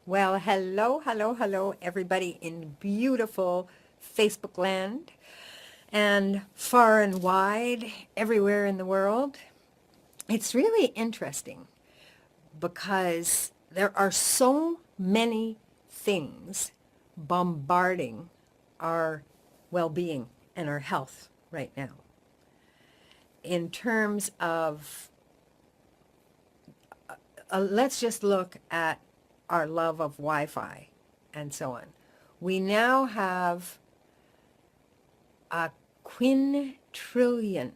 Well, hello, everybody in beautiful Facebook land and far and wide, everywhere in the world. It's really interesting because there are so many things bombarding our well-being and our health right now. In terms of, let's just look at our love of Wi-Fi and so on. We now have a quintillion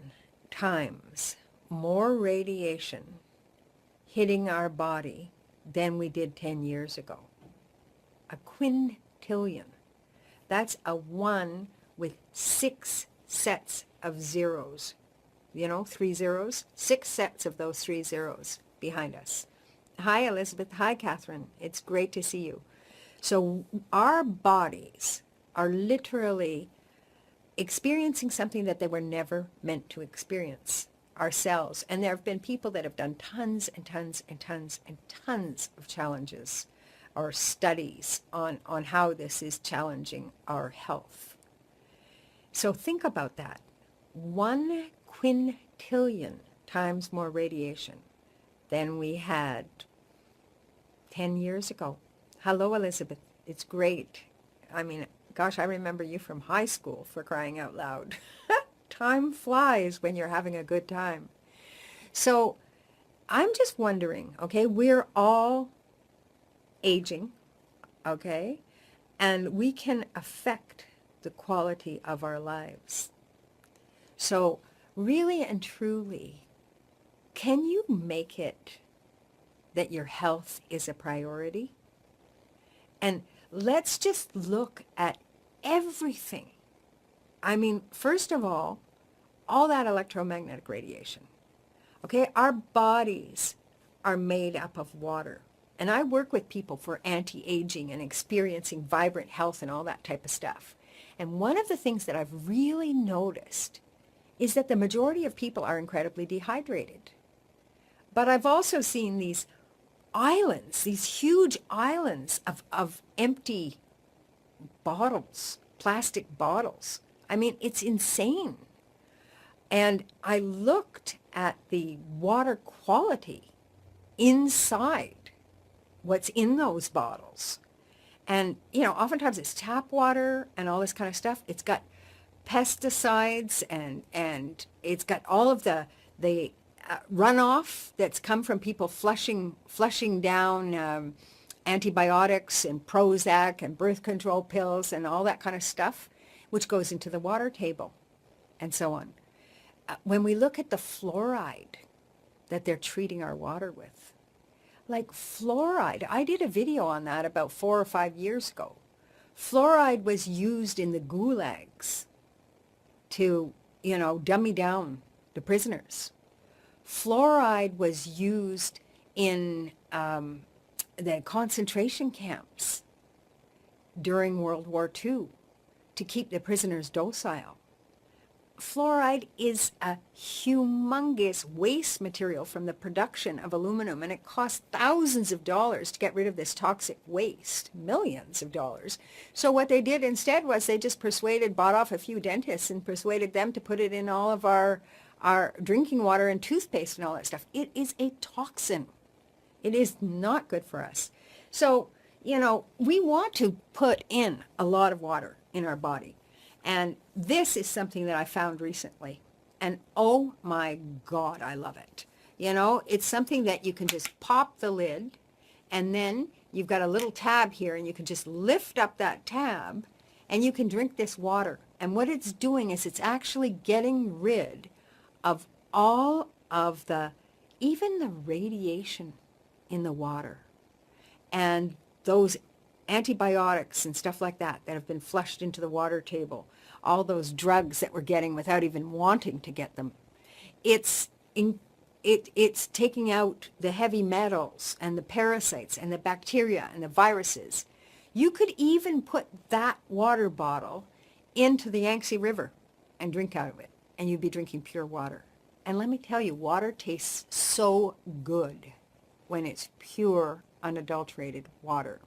times more radiation hitting our body than we did 10 years ago. A quintillion. That's a 1 with 6 sets of zeros. You know, 3 zeros? 6 sets of those 3 zeros behind us. Hi, Elizabeth. Hi, Catherine. It's great to see you. So our bodies are literally experiencing something that they were never meant to experience, ourselves. And there have been people that have done tons and tons and tons and tons of challenges or studies on how this is challenging our health. So think about that. 1 quintillion times more radiation than we had 10 years ago. Hello, Elizabeth. It's great. I mean, gosh, I remember you from high school, for crying out loud. Time flies when you're having a good time. So I'm just wondering, okay, we're all aging, okay, and we can affect the quality of our lives. So really and truly, can you make it that your health is a priority? And let's just look at everything. I mean, first of all that electromagnetic radiation. Okay, our bodies are made up of water. And I work with people for anti-aging and experiencing vibrant health and all that type of stuff. And one of the things that I've really noticed is that the majority of people are incredibly dehydrated. But I've also seen these islands, these huge islands of empty bottles, plastic bottles. I mean, it's insane. And I looked at the water quality inside what's in those bottles. And, you know, oftentimes it's tap water and all this kind of stuff. It's got pesticides and it's got all of the runoff that's come from people flushing down antibiotics and Prozac and birth control pills and all that kind of stuff, which goes into the water table and so on. When we look at the fluoride that they're treating our water with, like fluoride, I did a video on that about 4 or 5 years ago. Fluoride was used in the gulags to, you know, dummy down the prisoners. Fluoride was used in the concentration camps during World War II to keep the prisoners docile. Fluoride is a humongous waste material from the production of aluminum, and it costs thousands of dollars to get rid of this toxic waste, millions of dollars. So what they did instead was they just bought off a few dentists and persuaded them to put it in all of our drinking water and toothpaste and all that stuff. It is a toxin. It is not good for us. So, you know, we want to put in a lot of water in our body. And this is something that I found recently. And oh my God, I love it. You know, it's something that you can just pop the lid and then you've got a little tab here and you can just lift up that tab and you can drink this water. And what it's doing is it's actually getting rid of all of even the radiation in the water and those antibiotics and stuff like that have been flushed into the water table, all those drugs that we're getting without even wanting to get them. It's taking out the heavy metals and the parasites and the bacteria and the viruses. You could even put that water bottle into the Yangtze River and drink out of it, and you'd be drinking pure water. And let me tell you, water tastes so good when it's pure, unadulterated water.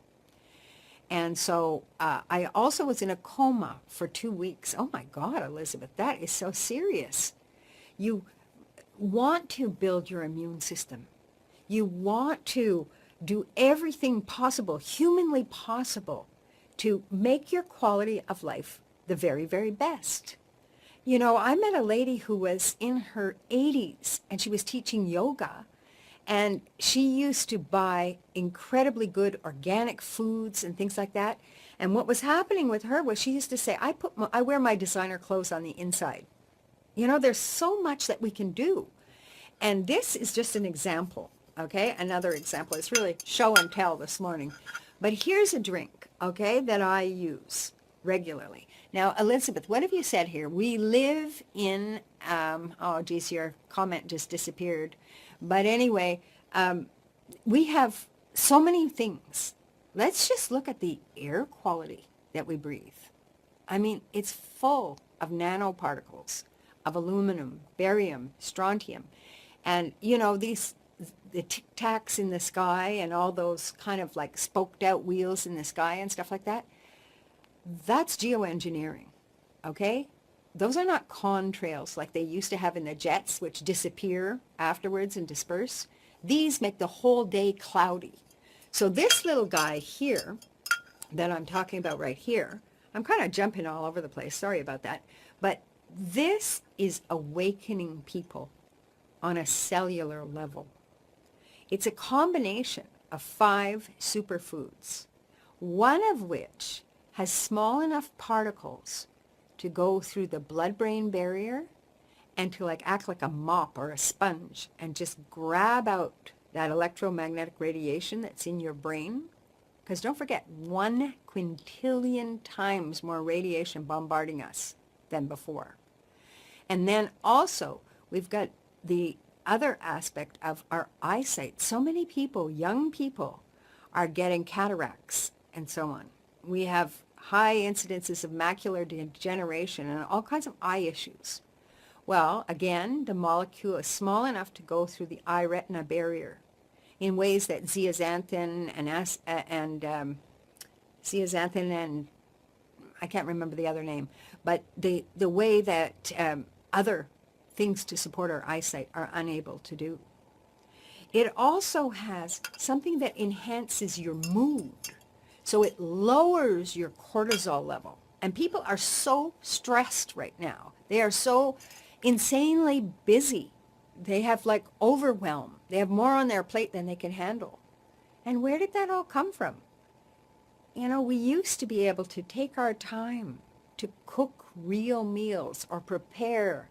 And so I also was in a coma for 2 weeks. Oh my God, Elizabeth, that is so serious. You want to build your immune system. You want to do everything possible, humanly possible, to make your quality of life the very, very best. You know, I met a lady who was in her 80s and she was teaching yoga, and she used to buy incredibly good organic foods and things like that. And what was happening with her was she used to say, I wear my designer clothes on the inside. You know, there's so much that we can do. And this is just an example, okay? Another example. It's really show and tell this morning. But here's a drink, okay, that I use regularly. Now, Elizabeth, what have you said here? We live in, oh, geez, your comment just disappeared. But anyway, we have so many things. Let's just look at the air quality that we breathe. I mean, it's full of nanoparticles of aluminum, barium, strontium. And, you know, the tic-tacs in the sky and all those kind of like spoked out wheels in the sky and stuff like that, that's geoengineering, okay? Those are not contrails like they used to have in the jets, which disappear afterwards and disperse. These make the whole day cloudy. So this little guy here that I'm talking about right here, I'm kind of jumping all over the place. Sorry about that. But this is awakening people on a cellular level. It's a combination of 5 superfoods, one of which has small enough particles to go through the blood-brain barrier and to like act like a mop or a sponge and just grab out that electromagnetic radiation that's in your brain. Because don't forget, 1 quintillion times more radiation bombarding us than before. And then also, we've got the other aspect of our eyesight. So many people, young people, are getting cataracts and so on. We have high incidences of macular degeneration and all kinds of eye issues. Well, again, the molecule is small enough to go through the eye-retina barrier in ways that zeaxanthin and I can't remember the other name, but the way that other things to support our eyesight are unable to do. It also has something that enhances your mood. So it lowers your cortisol level. And people are so stressed right now. They are so insanely busy. They have like overwhelm. They have more on their plate than they can handle. And where did that all come from? You know, we used to be able to take our time to cook real meals or prepare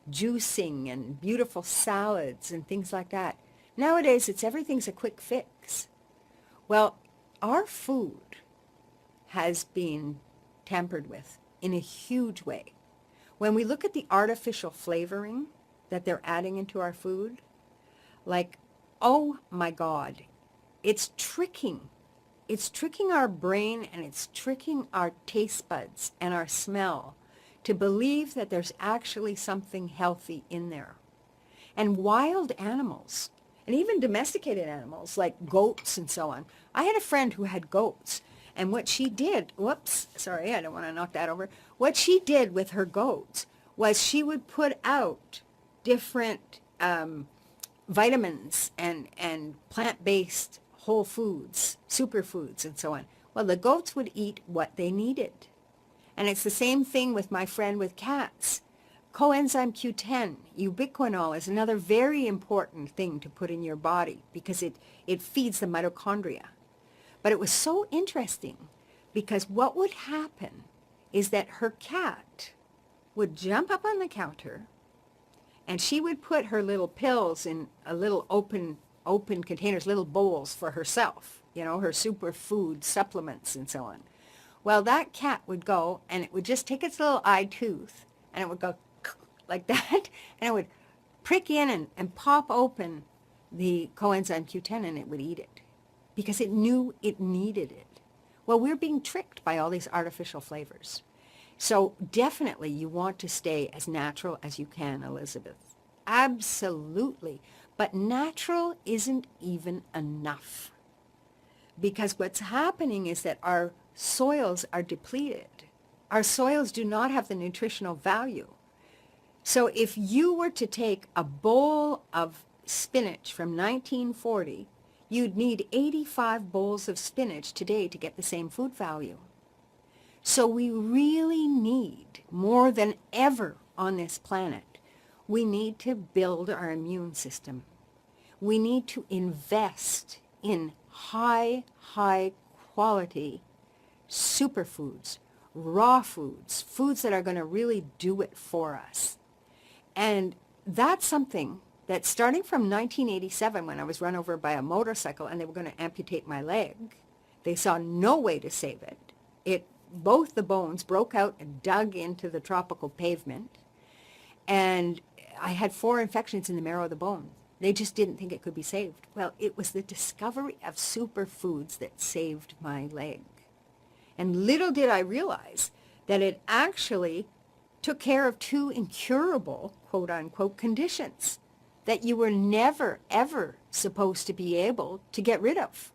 juicing and beautiful salads and things like that. Nowadays, everything's a quick fix. Well, our food has been tampered with in a huge way. When we look at the artificial flavoring that they're adding into our food, like, oh my God, it's tricking. It's tricking our brain and it's tricking our taste buds and our smell to believe that there's actually something healthy in there. And wild animals, and even domesticated animals like goats and so on. I had a friend who had goats, and what she did, whoops, sorry, I don't want to knock that over. What she did with her goats was she would put out different vitamins and plant-based whole foods, superfoods, and so on. Well, the goats would eat what they needed. And it's the same thing with my friend with cats. Coenzyme Q10, ubiquinol, is another very important thing to put in your body because it feeds the mitochondria. But it was so interesting because what would happen is that her cat would jump up on the counter and she would put her little pills in a little open containers, little bowls for herself, you know, her superfood supplements and so on. Well, that cat would go and it would just take its little eye tooth and it would go like that, and it would prick in and pop open the coenzyme Q10 and it would eat it because it knew it needed it. Well, we're being tricked by all these artificial flavors. So definitely you want to stay as natural as you can, Elizabeth. Absolutely. But natural isn't even enough. because what's happening is that our soils are depleted. Our soils do not have the nutritional value. So if you were to take a bowl of spinach from 1940, you'd need 85 bowls of spinach today to get the same food value. So we really need, more than ever on this planet, we need to build our immune system. We need to invest in high quality superfoods, raw foods, foods that are going to really do it for us. And that's something that starting from 1987, when I was run over by a motorcycle and they were going to amputate my leg, they saw no way to save it. Both the bones broke out and dug into the tropical pavement. And I had 4 infections in the marrow of the bone. They just didn't think it could be saved. Well, it was the discovery of superfoods that saved my leg. And little did I realize that it actually took care of 2 incurable, quote unquote, conditions that you were never, ever supposed to be able to get rid of.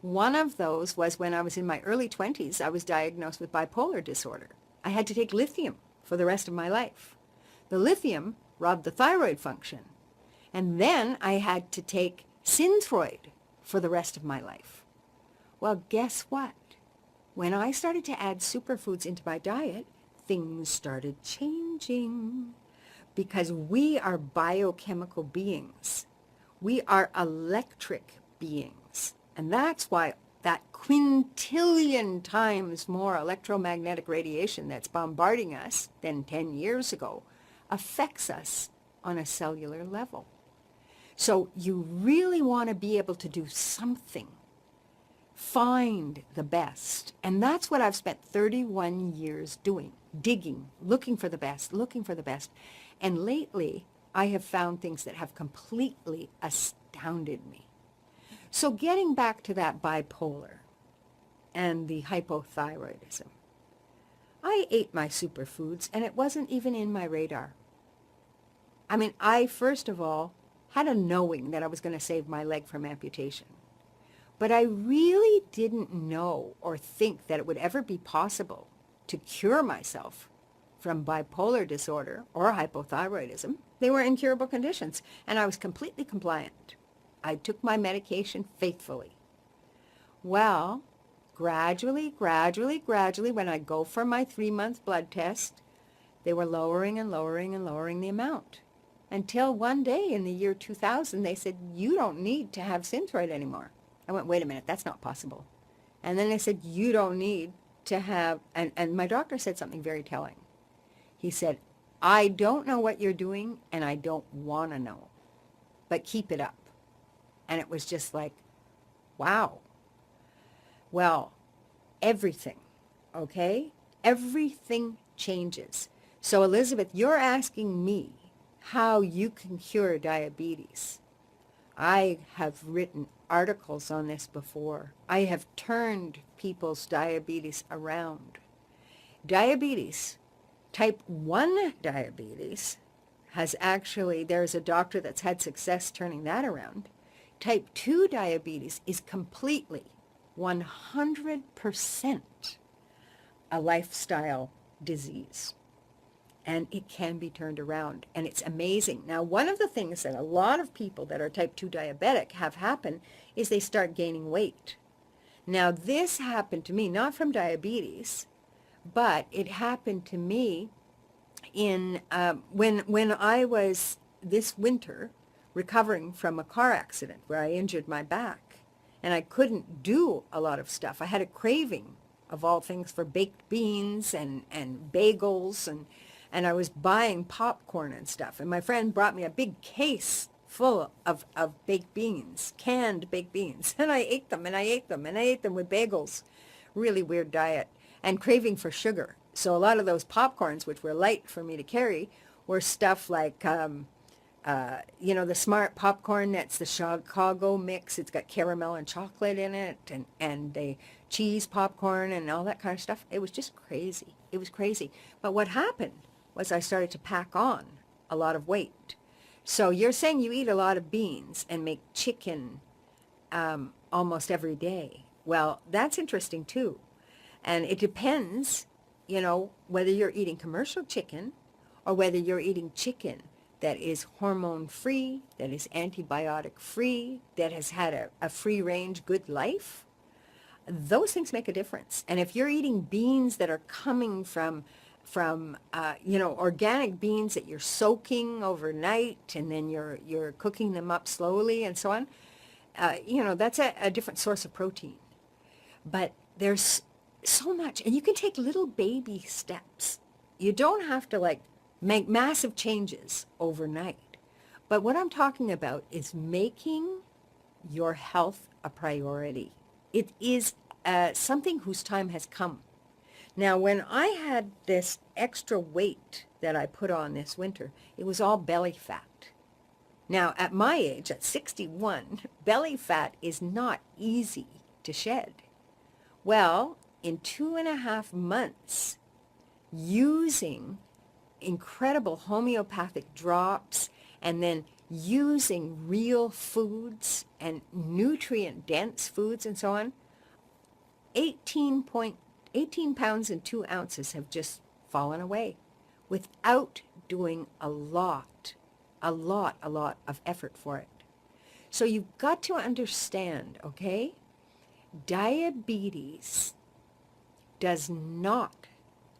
One of those was when I was in my early 20s, I was diagnosed with bipolar disorder. I had to take lithium for the rest of my life. The lithium robbed the thyroid function. And then I had to take Synthroid for the rest of my life. Well, guess what? When I started to add superfoods into my diet, things started changing. Because we are biochemical beings. We are electric beings. And that's why that quintillion times more electromagnetic radiation that's bombarding us than 10 years ago affects us on a cellular level. So you really want to be able to do something. Find the best. And that's what I've spent 31 years doing, digging, looking for the best, looking for the best. And lately, I have found things that have completely astounded me. So getting back to that bipolar and the hypothyroidism, I ate my superfoods and it wasn't even in my radar. I mean, I first of all had a knowing that I was going to save my leg from amputation. But I really didn't know or think that it would ever be possible to cure myself from bipolar disorder or hypothyroidism. They were incurable conditions, and I was completely compliant. I took my medication faithfully. Well, gradually, when I go for my 3-month blood test, they were lowering the amount. Until one day in the year 2000, they said, you don't need to have Synthroid anymore. I went, wait a minute, that's not possible. And then they said, you don't need to have, and my doctor said something very telling. He said, I don't know what you're doing, and I don't want to know, but keep it up. And it was just like, wow. Well, everything, okay? Everything changes. So, Elizabeth, you're asking me how you can cure diabetes. I have written articles on this before. I have turned people's diabetes around. Diabetes, type 1 diabetes, has actually, there's a doctor that's had success turning that around. Type 2 diabetes is completely, 100% a lifestyle disease. And it can be turned around, and it's amazing. Now, one of the things that a lot of people that are type 2 diabetic have happen is they start gaining weight. Now, this happened to me, not from diabetes, but it happened to me in when I was this winter recovering from a car accident where I injured my back, and I couldn't do a lot of stuff. I had a craving, of all things, for baked beans and bagels, and I was buying popcorn and stuff. And my friend brought me a big case full of baked beans, canned baked beans. And I ate them, and I ate them, and I ate them with bagels. Really weird diet. And craving for sugar. So a lot of those popcorns, which were light for me to carry, were stuff like, the Smart popcorn, that's the Chicago mix. It's got caramel and chocolate in it, and the cheese popcorn and all that kind of stuff. It was just crazy. It was crazy. But what happened was I started to pack on a lot of weight. So you're saying you eat a lot of beans and make chicken almost every day. Well, that's interesting too. And it depends, you know, whether you're eating commercial chicken or whether you're eating chicken that is hormone free, that is antibiotic free, that has had a free range good life. Those things make a difference. And if you're eating beans that are coming from you know, organic beans that you're soaking overnight and then you're cooking them up slowly and so on, you know, that's a different source of protein. But there's so much, and you can take little baby steps. You don't have to like make massive changes overnight. But what I'm talking about is making your health a priority. It is something whose time has come. Now, when I had this extra weight that I put on this winter, it was all belly fat. Now, at my age, at 61, belly fat is not easy to shed. Well, in 2.5 months, using incredible homeopathic drops and then using real foods and nutrient-dense foods and so on, 18 pounds and 2 ounces have just fallen away without doing a lot of effort for it. So you've got to understand, okay? Diabetes does not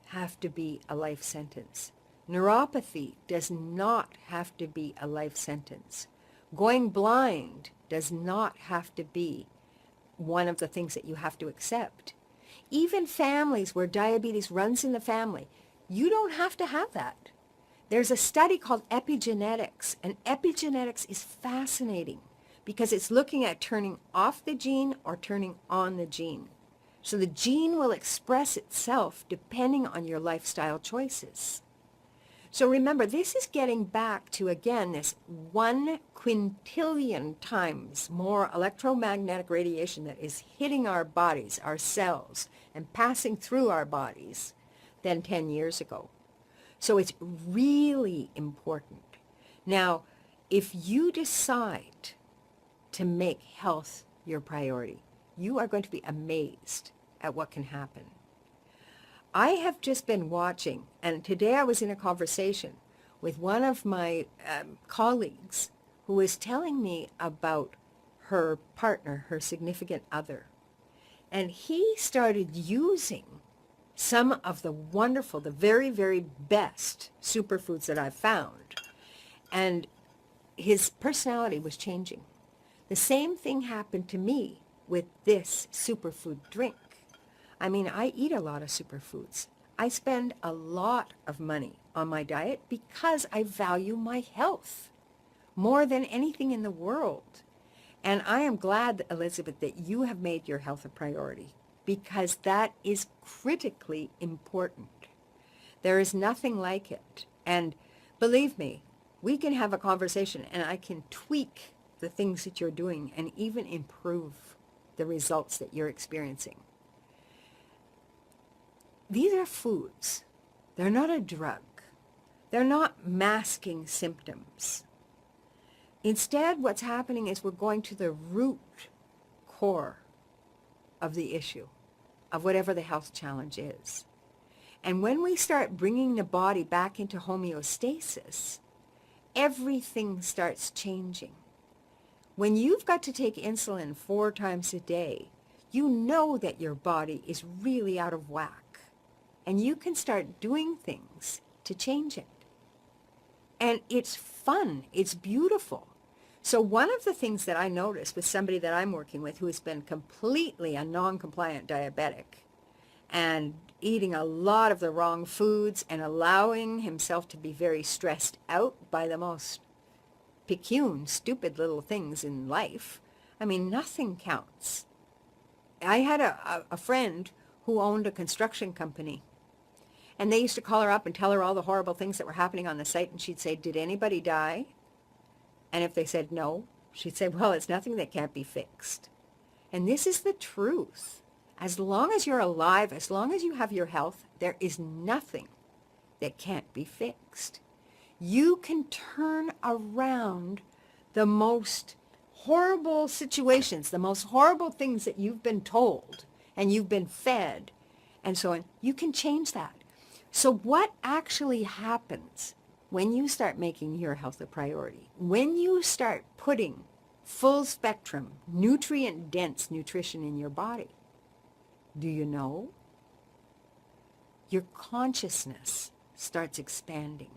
have to be a life sentence. Neuropathy does not have to be a life sentence. Going blind does not have to be one of the things that you have to accept. Even families where diabetes runs in the family, you don't have to have that. There's a study called epigenetics, and epigenetics is fascinating because it's looking at turning off the gene or turning on the gene. So the gene will express itself depending on your lifestyle choices. So remember, this is getting back to, again, this 1 quintillion times more electromagnetic radiation that is hitting our bodies, our cells, and passing through our bodies than 10 years ago. So it's really important. Now, if you decide to make health your priority, you are going to be amazed at what can happen. I have just been watching, and today I was in a conversation with one of my colleagues who was telling me about her partner, her significant other. And he started using some of the wonderful, the very, very best superfoods that I've found. And his personality was changing. The same thing happened to me with this superfood drink. I mean, I eat a lot of superfoods. I spend a lot of money on my diet because I value my health more than anything in the world. And I am glad, Elizabeth, that you have made your health a priority because that is critically important. There is nothing like it. And believe me, we can have a conversation and I can tweak the things that you're doing and even improve the results that you're experiencing. These are foods. They're not a drug. They're not masking symptoms. Instead, what's happening is we're going to the root core of the issue, of whatever the health challenge is. And when we start bringing the body back into homeostasis, everything starts changing. When you've got to take insulin 4 times a day, you know that your body is really out of whack. And you can start doing things to change it. And it's fun. It's beautiful. So one of the things that I noticed with somebody that I'm working with who has been completely a non-compliant diabetic and eating a lot of the wrong foods and allowing himself to be very stressed out by the most picayune, stupid little things in life. I mean, nothing counts. I had a friend who owned a construction company. And they used to call her up and tell her all the horrible things that were happening on the site. And she'd say, did anybody die? And if they said no, she'd say, well, it's nothing that can't be fixed. And this is the truth. As long as you're alive, as long as you have your health, there is nothing that can't be fixed. You can turn around the most horrible situations, the most horrible things that you've been told and you've been fed and so on, you can change that. So what actually happens when you start making your health a priority? When you start putting full spectrum, nutrient dense nutrition in your body, do you know? Your consciousness starts expanding.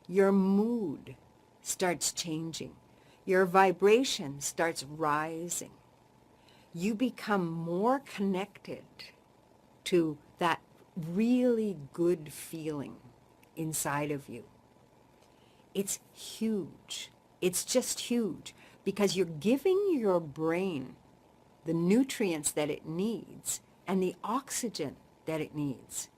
Your mood starts changing. Your vibration starts rising. You become more connected to that really good feeling inside of you. It's huge. It's just huge because you're giving your brain the nutrients that it needs and the oxygen that it needs.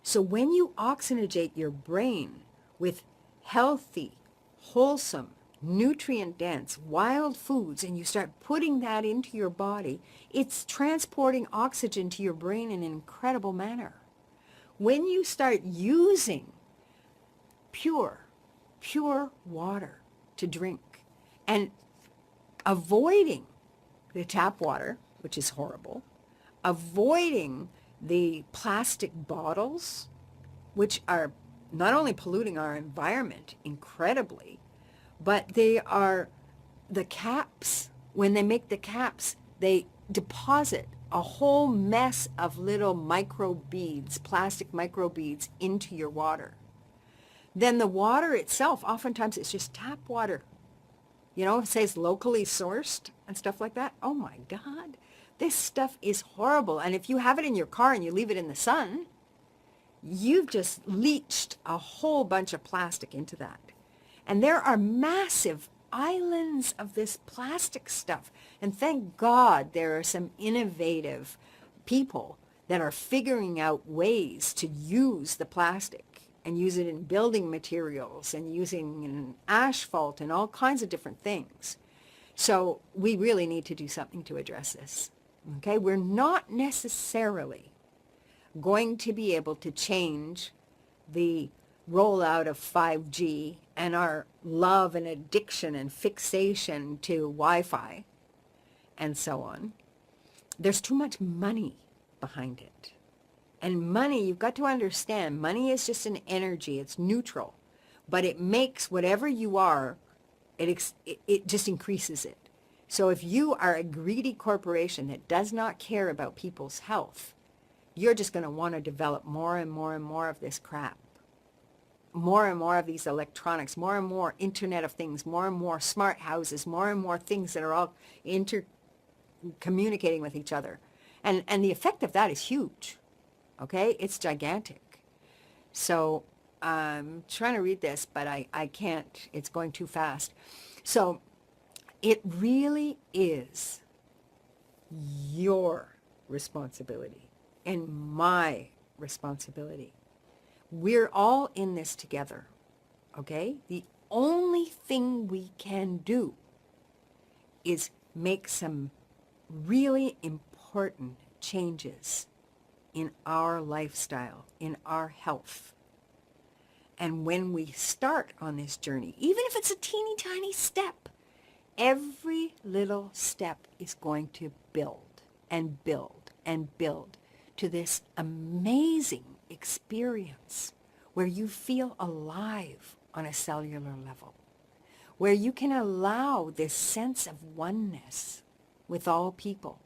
So when you oxygenate your brain with healthy, wholesome, nutrient-dense, wild foods, and you start putting that into your body, it's transporting oxygen to your brain in an incredible manner. When you start using pure water to drink and avoiding the tap water, which is horrible, avoiding the plastic bottles, which are not only polluting our environment incredibly, but they are the caps. When they make the caps, they deposit a whole mess of little micro beads, plastic micro beads, into your water. Then the water itself, oftentimes it's just tap water. You know, it says locally sourced and stuff like that. Oh my God, this stuff is horrible. And if you have it in your car and you leave it in the sun, you've just leached a whole bunch of plastic into that. And there are massive islands of this plastic stuff. And thank God there are some innovative people that are figuring out ways to use the plastic and use it in building materials and using in asphalt and all kinds of different things. So we really need to do something to address this. Okay, we're not necessarily going to be able to change the rollout of 5G and our love and addiction and fixation to Wi-Fi and so on. There's too much money behind it. And money, you've got to understand, money is just an energy. It's neutral. But it makes whatever you are, it just increases it. So if you are a greedy corporation that does not care about people's health, you're just going to want to develop more and more and more of this crap. More and more of these electronics, more and more Internet of Things, more and more smart houses, more and more things that are all communicating with each other. And the effect of that is huge. Okay? It's gigantic. So I'm trying to read this, but I can't. It's going too fast. So it really is your responsibility and my responsibility. We're all in this together, okay? The only thing we can do is make some really important changes in our lifestyle, in our health. And when we start on this journey, even if it's a teeny tiny step, every little step is going to build and build and build to this amazing experience where you feel alive on a cellular level, where you can allow this sense of oneness with all people,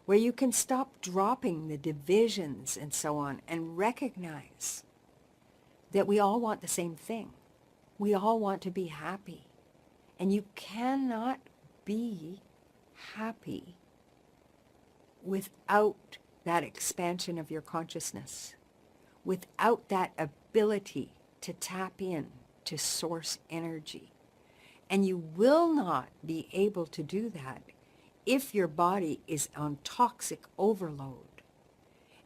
where you can stop dropping the divisions and so on and recognize that we all want the same thing. We all want to be happy. And you cannot be happy without that expansion of your consciousness, without that ability to tap in to source energy. And you will not be able to do that if your body is on toxic overload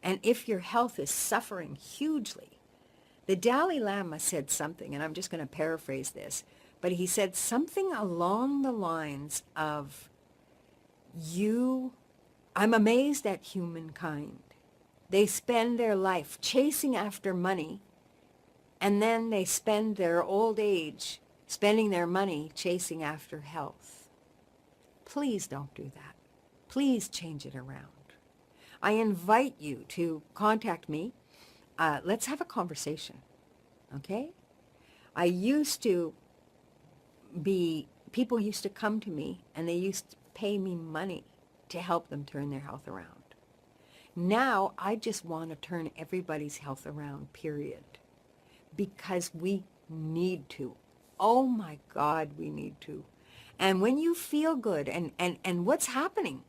and if your health is suffering hugely. The Dalai Lama said something, and I'm just going to paraphrase this, but he said something along the lines of, I'm amazed at humankind. They spend their life chasing after money, and then they spend their old age spending their money chasing after health. Please don't do that. Please change it around. I invite you to contact me. Let's have a conversation, okay? I used to people used to come to me and they used to pay me money to help them turn their health around. Now I just want to turn everybody's health around, period. Because we need to. Oh my God, we need to. And when you feel good, and what's happening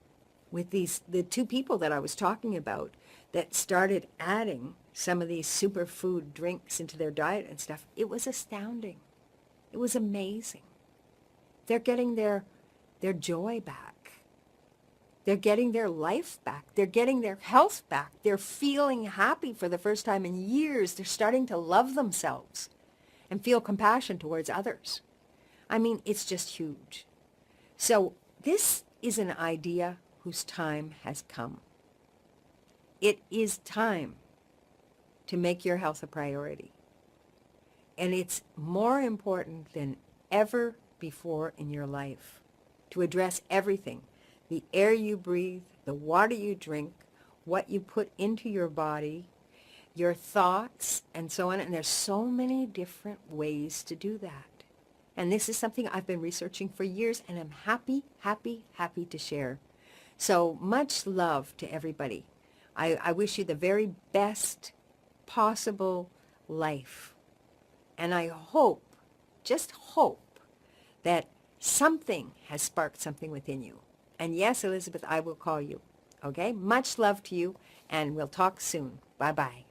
with the two people that I was talking about that started adding some of these superfood drinks into their diet and stuff, it was astounding. It was amazing. They're getting their joy back. They're getting their life back. They're getting their health back. They're feeling happy for the first time in years. They're starting to love themselves and feel compassion towards others. I mean, it's just huge. So this is an idea whose time has come. It is time to make your health a priority. And it's more important than ever before in your life to address everything. The air you breathe, the water you drink, what you put into your body, your thoughts, and so on. And there's so many different ways to do that. And this is something I've been researching for years, and I'm happy, happy, happy to share. So much love to everybody. I wish you the very best possible life. And I hope, just hope, that something has sparked something within you. And yes, Elizabeth, I will call you. Okay? Much love to you, and we'll talk soon. Bye-bye.